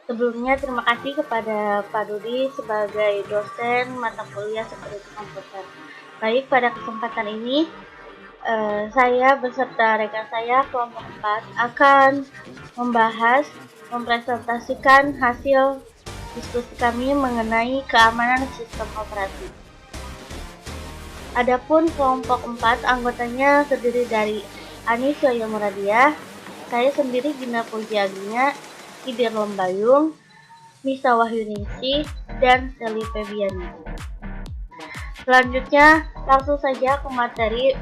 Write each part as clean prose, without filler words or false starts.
Sebelumnya terima kasih kepada Pak Rudi sebagai dosen mata kuliah Sekuriti Komputer. Baik, pada kesempatan ini saya beserta rekan saya kelompok 4 akan mempresentasikan hasil diskusi kami mengenai keamanan sistem operasi. Adapun kelompok 4 anggotanya terdiri dari Anis Yoyo Muradia, saya sendiri Gina Pujiaginya, Idir Lembayung, Nisa Wahyuningsih, dan Seli Febiani. Selanjutnya, langsung saja ke materi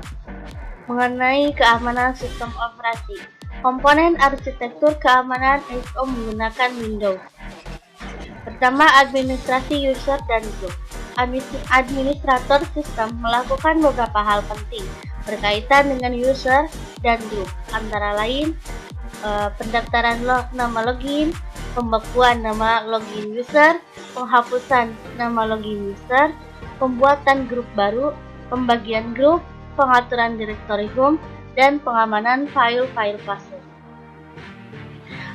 mengenai keamanan sistem operasi. Komponen arsitektur keamanan ISO menggunakan Windows. Pertama, administrasi user dan group. Administrator sistem melakukan beberapa hal penting berkaitan dengan user dan group, antara lain pendaftaran nama login, pembekuan nama login user, penghapusan nama login user, pembuatan grup baru, pembagian grup, pengaturan directory home, dan pengamanan file-file password.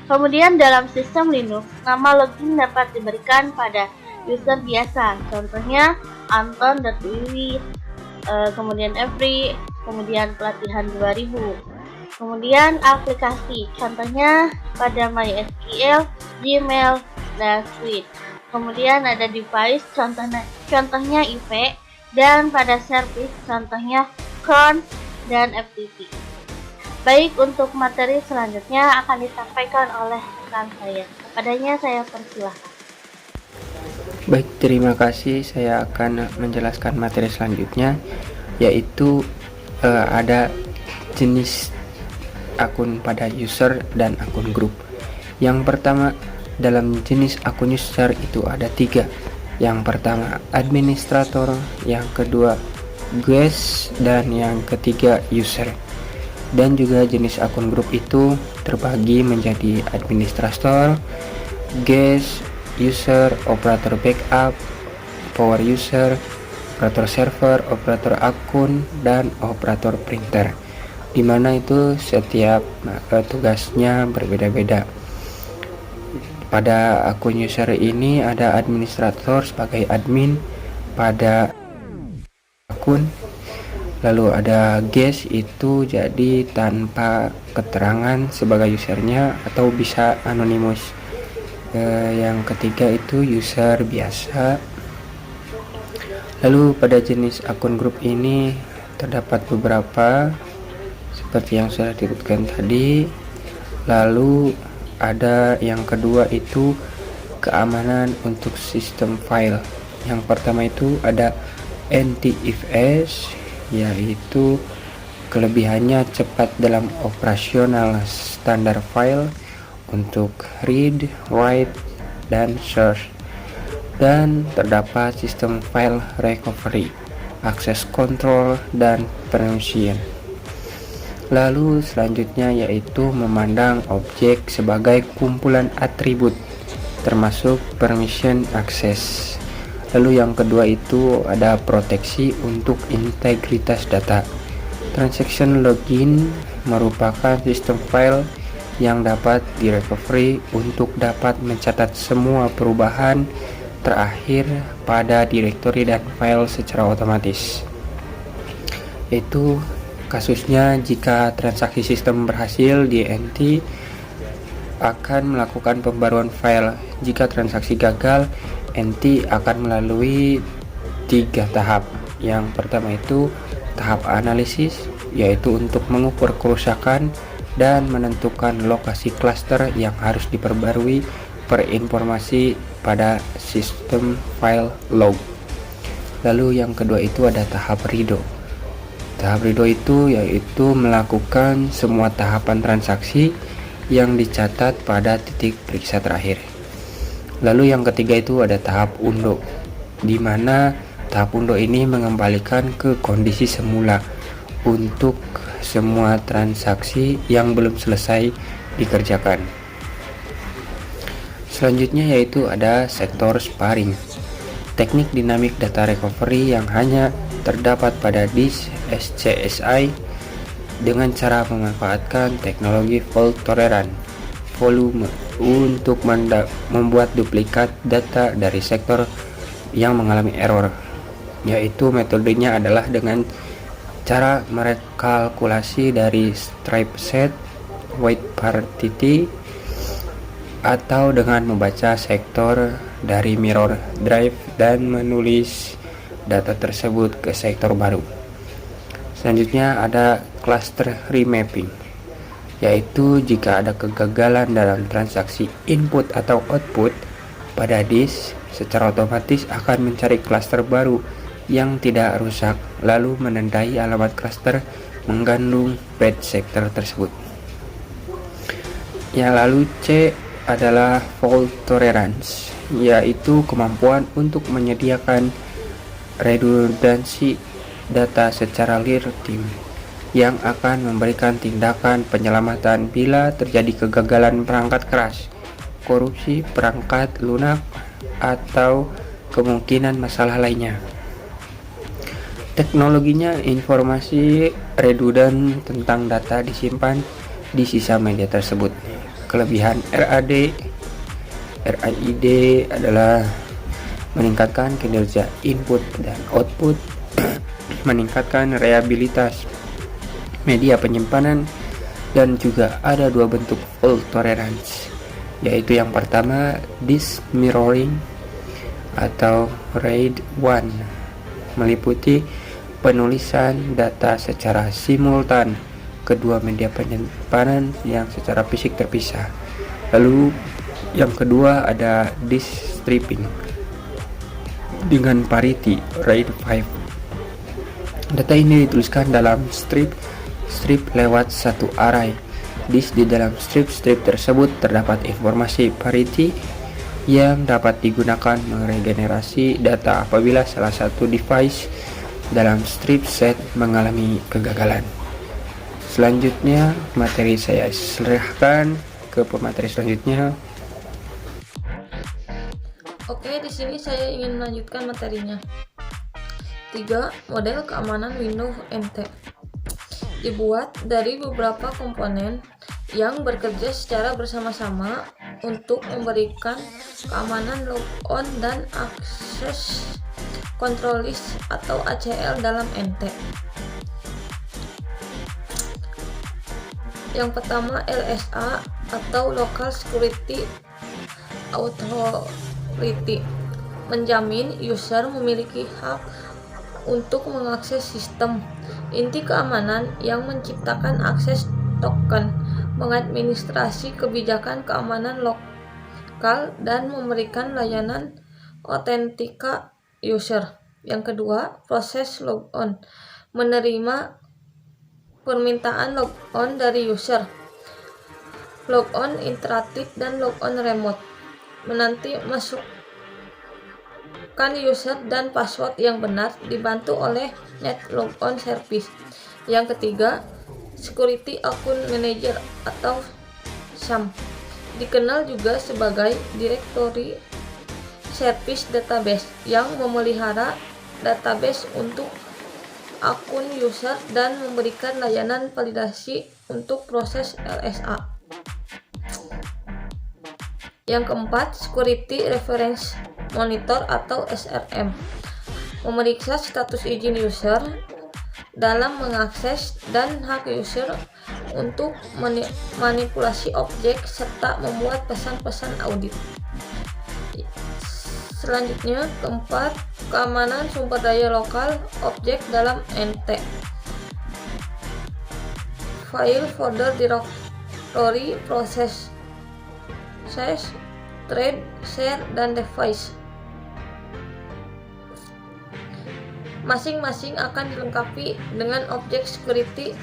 Kemudian dalam sistem Linux, nama login dapat diberikan pada user biasa, contohnya Anton.wiwi, kemudian Every, kemudian pelatihan 2000. Kemudian aplikasi, contohnya pada MySQL, Gmail, dan Suite. Kemudian ada device, contohnya IV, dan pada service, contohnya Cron dan FTP. Baik, untuk materi selanjutnya akan disampaikan oleh rekan saya. Kepadanya saya persilahkan. Baik, terima kasih. Saya akan menjelaskan materi selanjutnya, yaitu ada jenis akun pada user dan akun grup. Yang pertama, dalam jenis akun user itu ada 3. Yang pertama administrator, yang kedua guest, dan yang ketiga user. Dan juga jenis akun grup itu terbagi menjadi administrator, guest, user, operator backup, power user, operator server, operator akun, dan operator printer, dimana itu setiap tugasnya berbeda-beda. Pada akun user ini ada administrator sebagai admin pada akun, lalu ada guest itu jadi tanpa keterangan sebagai usernya atau bisa anonimus. Yang ketiga itu user biasa. Lalu pada jenis akun grup ini terdapat beberapa seperti yang sudah disebutkan tadi. Lalu ada yang kedua itu keamanan untuk sistem file. Yang pertama itu ada NTFS, yaitu kelebihannya cepat dalam operasional standar file untuk read, write, dan search. Dan terdapat sistem file recovery, access control, dan permission. Lalu selanjutnya yaitu memandang objek sebagai kumpulan atribut termasuk permission access. Lalu yang kedua itu ada proteksi untuk integritas data. Transaction login merupakan sistem file yang dapat direcovery untuk dapat mencatat semua perubahan terakhir pada directory dan file secara otomatis. Itu kasusnya jika transaksi sistem berhasil, DNT akan melakukan pembaruan file. Jika transaksi gagal, NT akan melalui 3 tahap. Yang pertama itu tahap analisis, yaitu untuk mengukur kerusakan dan menentukan lokasi cluster yang harus diperbarui per informasi pada sistem file log. Lalu yang kedua itu ada tahap redo. Tahap redo itu yaitu melakukan semua tahapan transaksi yang dicatat pada titik periksa terakhir. Lalu yang ketiga itu ada tahap undo, di mana tahap undo ini mengembalikan ke kondisi semula untuk semua transaksi yang belum selesai dikerjakan. Selanjutnya yaitu ada sektor sparring, teknik dynamic data recovery yang hanya terdapat pada disk SCSI dengan cara memanfaatkan teknologi fault tolerant, volume, untuk membuat duplikat data dari sektor yang mengalami error, yaitu metodenya adalah dengan cara merekalkulasi dari stripe set weight parity atau dengan membaca sektor dari mirror drive dan menulis data tersebut ke sektor baru. Selanjutnya ada cluster remapping, yaitu jika ada kegagalan dalam transaksi input atau output pada disk, secara otomatis akan mencari cluster baru yang tidak rusak, lalu menandai alamat cluster mengandung bad sector tersebut. Yang lalu C adalah fault tolerance, yaitu kemampuan untuk menyediakan redundansi data secara real time yang akan memberikan tindakan penyelamatan bila terjadi kegagalan perangkat keras, korupsi perangkat lunak, atau kemungkinan masalah lainnya. Teknologinya, informasi redundan tentang data disimpan di sisa media tersebut. Kelebihan RAID adalah meningkatkan kinerja input dan output, meningkatkan reliabilitas media penyimpanan, dan juga ada dua bentuk fault tolerance, yaitu yang pertama disk mirroring atau RAID 1, meliputi penulisan data secara simultan kedua media penyimpanan yang secara fisik terpisah. Lalu yang kedua ada disk stripping dengan parity RAID 5. Data ini dituliskan dalam strip lewat satu array disk. Di dalam strip tersebut terdapat informasi parity yang dapat digunakan meregenerasi data apabila salah satu device dalam strip set mengalami kegagalan. Selanjutnya materi saya serahkan ke pemateri selanjutnya. Oke, di sini saya ingin melanjutkan materinya. 3. Model keamanan Windows NT dibuat dari beberapa komponen yang bekerja secara bersama-sama untuk memberikan keamanan logon dan akses control list atau ACL dalam NT. Yang pertama, LSA atau Local Security Authority menjamin user memiliki hak untuk mengakses sistem. Inti keamanan yang menciptakan akses token, mengadministrasi kebijakan keamanan lokal, dan memberikan layanan otentika user. Yang kedua, proses logon menerima permintaan logon dari user. Logon interaktif dan logon remote menanti masukkan user dan password yang benar, dibantu oleh Net Logon Service. Yang ketiga, Security Account Manager atau SAM, dikenal juga sebagai Directory Service Database, yang memelihara database untuk akun user dan memberikan layanan validasi untuk proses LSA. Yang keempat, Security Reference Monitor atau SRM, memeriksa status izin user dalam mengakses dan hak user untuk manipulasi objek serta membuat pesan-pesan audit. Selanjutnya, keempat, keamanan sumber daya lokal objek dalam NT. File, folder, directory, proses, thread, share, dan device. Masing-masing akan dilengkapi dengan objek security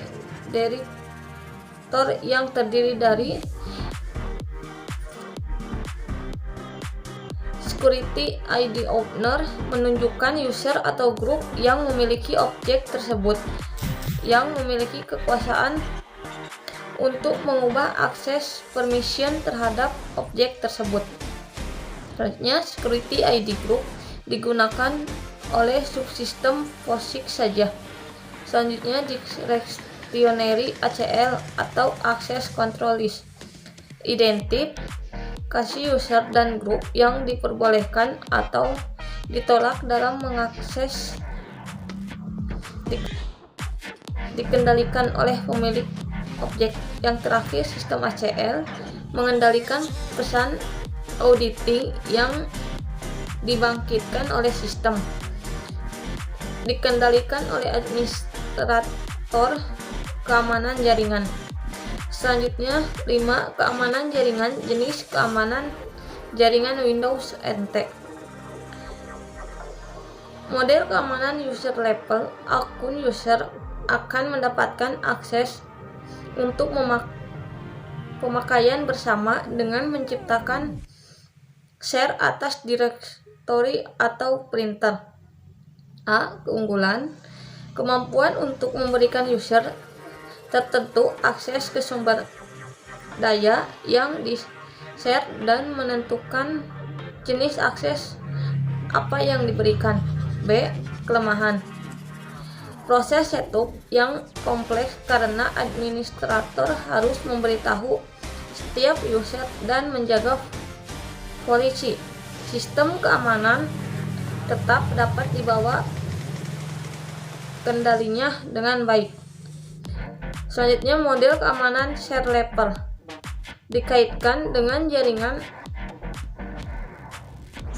director yang terdiri dari Security ID Owner, menunjukkan user atau grup yang memiliki objek tersebut, yang memiliki kekuasaan untuk mengubah akses permission terhadap objek tersebut. Selanjutnya, Security ID Group digunakan oleh subsistem POSIX saja. Selanjutnya, Directory ACL atau Access Control List. Identif mengidentifikasi user dan grup yang diperbolehkan atau ditolak dalam mengakses, dikendalikan oleh pemilik objek. Yang terakhir, sistem ACL mengendalikan pesan auditing yang dibangkitkan oleh sistem, dikendalikan oleh administrator keamanan jaringan. Selanjutnya, 5. Keamanan jaringan. Jenis keamanan jaringan Windows NT. Model keamanan user level. Akun user akan mendapatkan akses untuk pemakaian bersama dengan menciptakan share atas direktori atau printer. A. Keunggulan. Kemampuan untuk memberikan user tertentu akses ke sumber daya yang di-share dan menentukan jenis akses apa yang diberikan. B. Kelemahan. Proses setup yang kompleks karena administrator harus memberitahu setiap user dan menjaga polisi. Sistem keamanan tetap dapat dibawa kendalinya dengan baik. Selanjutnya, model keamanan share level dikaitkan dengan jaringan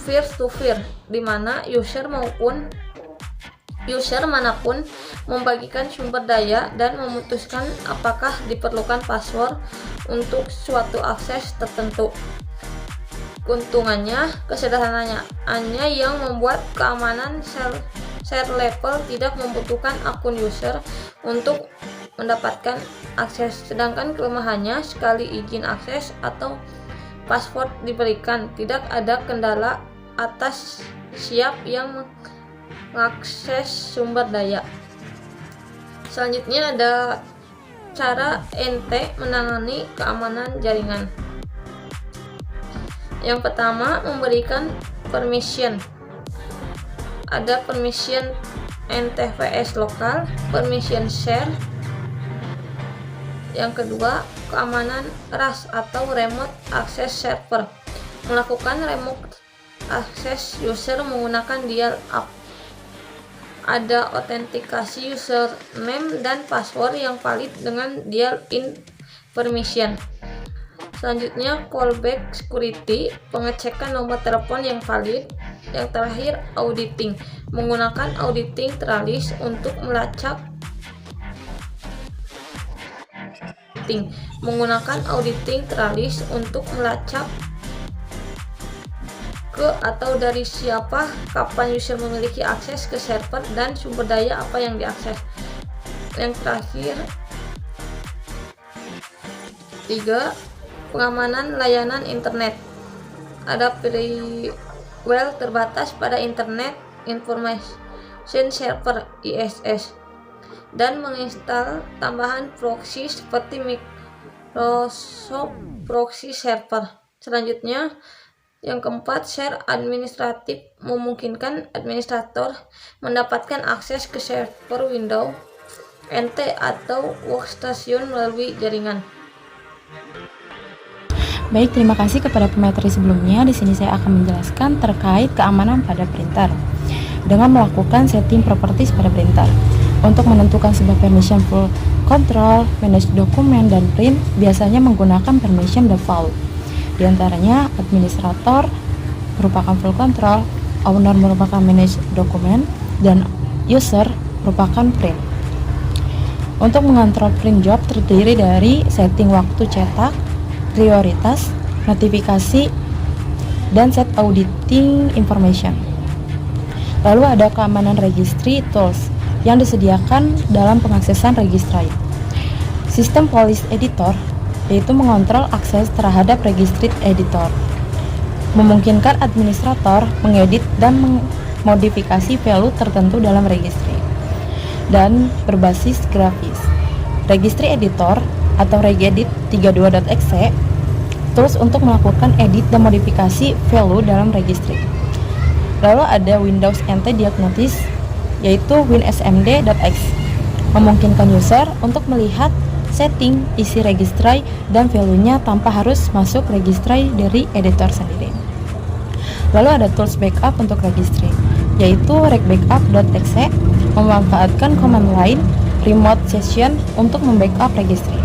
peer-to-peer, di mana user manapun membagikan sumber daya dan memutuskan apakah diperlukan password untuk suatu akses tertentu. Keuntungannya, kesederhanaannya yang membuat keamanan share level tidak membutuhkan akun user untuk mendapatkan akses, sedangkan kelemahannya, sekali izin akses atau password diberikan, tidak ada kendala atas siap yang mengakses sumber daya. Selanjutnya ada cara NT menangani keamanan jaringan. Yang pertama, memberikan permission. Ada permission NTFS lokal, permission share. Yang kedua, keamanan RAS atau remote access server. Melakukan remote access user menggunakan dial-up. Ada autentikasi username dan password yang valid dengan dial-in permission. Selanjutnya, callback security, pengecekan nomor telepon yang valid. Yang terakhir, auditing, menggunakan auditing tralis untuk melacak ke atau dari siapa, kapan user memiliki akses ke server, dan sumber daya apa yang diakses. Yang terakhir, 3. Pengamanan layanan internet. Ada firewall terbatas pada Internet Information Server (ISS) dan menginstal tambahan proxy seperti Microsoft Proxy Server. Selanjutnya, yang keempat, share administratif, memungkinkan administrator mendapatkan akses ke server Windows NT atau workstation melalui jaringan. Baik, terima kasih kepada pemateri sebelumnya. Di sini saya akan menjelaskan terkait keamanan pada printer dengan melakukan setting properties pada printer. Untuk menentukan sebuah permission full control, manage dokumen, dan print biasanya menggunakan permission default. Di antaranya, administrator merupakan full control, owner merupakan manage dokumen, dan user merupakan print. Untuk mengontrol print job terdiri dari setting waktu cetak, prioritas, notifikasi, dan set auditing information. Lalu ada keamanan registry tools yang disediakan dalam pengaksesan registry. Sistem policy editor yaitu mengontrol akses terhadap registry editor, memungkinkan administrator mengedit dan memodifikasi value tertentu dalam registry, dan berbasis grafis. Registry editor atau regedit 32.exe tools untuk melakukan edit dan modifikasi value dalam registry. Lalu ada Windows NT Diagnosis yaitu WinSMD.exe, memungkinkan user untuk melihat setting, isi registry, dan value-nya tanpa harus masuk registry dari editor sendiri. Lalu ada tools backup untuk registry, yaitu regbackup.exe memanfaatkan command line remote session untuk membackup registry.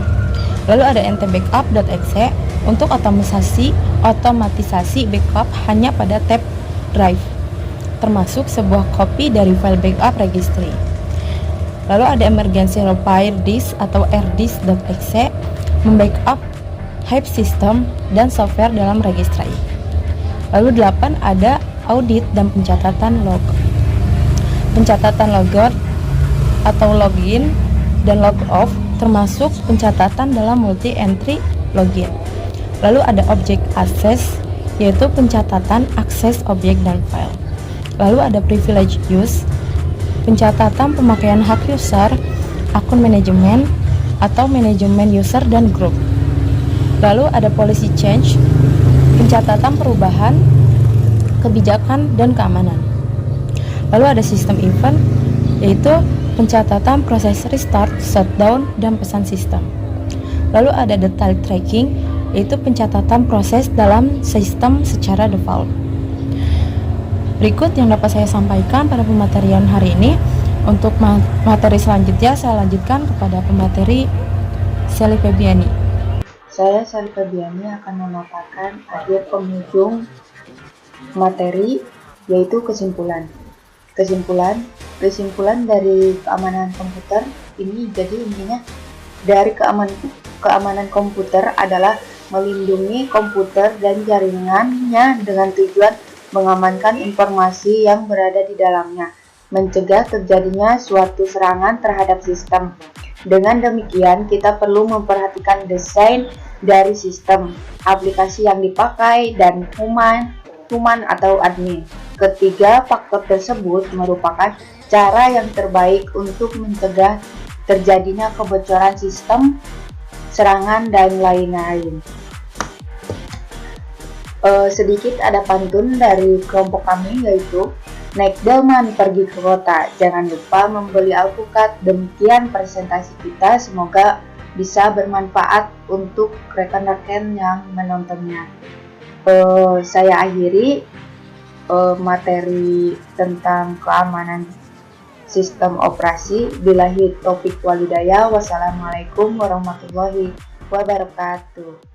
Lalu ada ntbackup.exe untuk otomatisasi backup hanya pada tab drive, termasuk sebuah copy dari file backup registry. Lalu ada emergency repair disk atau rdisk.exe membackup hype system dan software dalam registry. Lalu 8 ada audit dan pencatatan log. Pencatatan logout atau login dan log off termasuk pencatatan dalam multi entry login. Lalu ada object access, yaitu pencatatan akses objek dan file. Lalu ada privilege use, pencatatan pemakaian hak user, akun manajemen atau manajemen user dan grup. Lalu ada policy change, pencatatan perubahan, kebijakan dan keamanan. Lalu ada sistem event, yaitu pencatatan proses restart, shutdown, dan pesan sistem. Lalu ada detail tracking, yaitu pencatatan proses dalam sistem secara default. Berikut yang dapat saya sampaikan pada pematerian hari ini. Untuk materi selanjutnya saya lanjutkan kepada pemateri Sally Febiani. Saya Sally Febiani akan memaparkan akhir penghujung materi, yaitu kesimpulan. Kesimpulan dari keamanan komputer ini, jadi intinya dari keamanan komputer adalah melindungi komputer dan jaringannya dengan tujuan mengamankan informasi yang berada di dalamnya, mencegah terjadinya suatu serangan terhadap sistem. Dengan demikian, kita perlu memperhatikan desain dari sistem, aplikasi yang dipakai, dan human atau admin. Ketiga faktor tersebut merupakan cara yang terbaik untuk mencegah terjadinya kebocoran sistem, serangan, dan lain-lain. Sedikit ada pantun dari kelompok kami, yaitu naik delman pergi ke kota, jangan lupa membeli alpukat. Demikian presentasi kita, semoga bisa bermanfaat untuk rekan-rekan yang menontonnya. Saya akhiri materi tentang keamanan sistem operasi. Billahi taufik walhidayah. Wassalamualaikum warahmatullahi wabarakatuh.